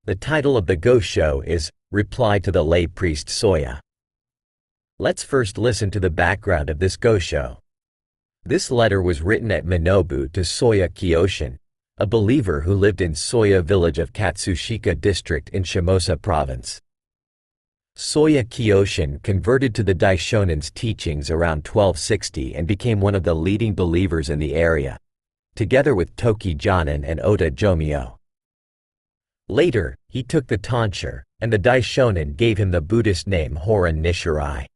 The title of the Gosho is Reply to the Lay Priest Soya. Let's first listen to the background of this Gosho. This letter was written at Minobu to Soya Kyōshin, a believer who lived in Soya village of Katsushika district in Shimōsa Province. Soya Kyōshin converted to the Daishonin's teachings around 1260 and became one of the leading believers in the area, together with Toki Jōnin and Ota Jōmyō. Later, he took the tonsure, and the Daishonin gave him the Buddhist name Hōren Nichirai.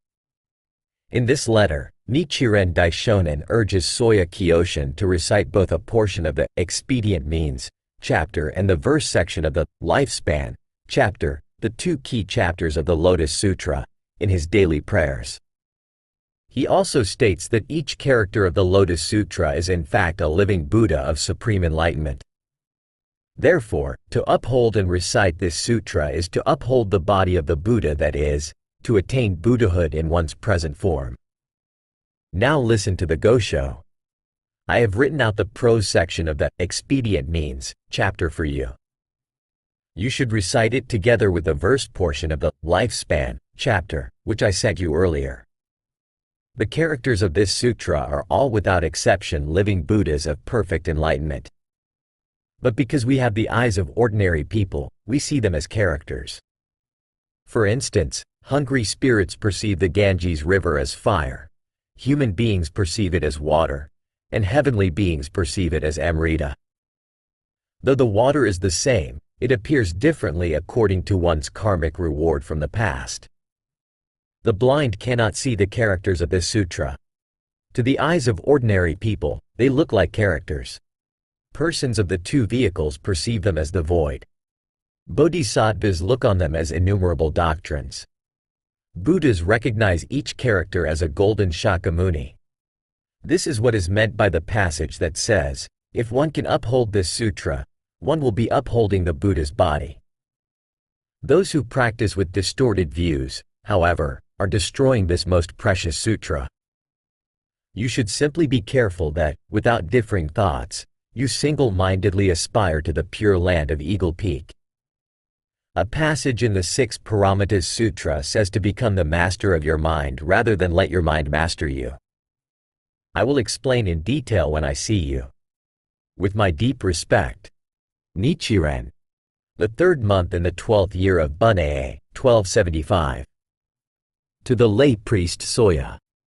In this letter, Nichiren Daishonin urges Soya Kyōshin to recite both a portion of the Expedient Means chapter and the verse section of the Lifespan chapter, the two key chapters of the Lotus Sutra, in his daily prayers. He also states that each character of the Lotus Sutra is in fact a living Buddha of supreme enlightenment. Therefore, to uphold and recite this sutra is to uphold the body of the Buddha, that is, to attain Buddhahood in one's present form. Now listen to the Gosho. I have written out the prose section of the Expedient Means chapter for you. You should recite it together with the verse portion of the Lifespan chapter, which I sent you earlier. The characters of this sutra are all without exception living Buddhas of perfect enlightenment. But because we have the eyes of ordinary people, we see them as characters. For instance, hungry spirits perceive the Ganges River as fire, human beings perceive it as water, and heavenly beings perceive it as Amrita. Though the water is the same, it appears differently according to one's karmic reward from the past. The blind cannot see the characters of this sutra. To the eyes of ordinary people, they look like characters. Persons of the two vehicles perceive them as the void. Bodhisattvas look on them as innumerable doctrines. Buddhas recognize each character as a golden Shakyamuni. This is what is meant by the passage that says, if one can uphold this sutra, one will be upholding the Buddha's body. Those who practice with distorted views, however, are destroying this most precious sutra. You should simply be careful that, without differing thoughts, you single-mindedly aspire to the pure land of Eagle Peak. A passage in the 6 Paramitas Sutra says to become the master of your mind rather than let your mind master you. I will explain in detail when I see you. With my deep respect. Nichiren. The 3rd month in the 12th year of Buddhahood, 1275. To the lay priest Soya.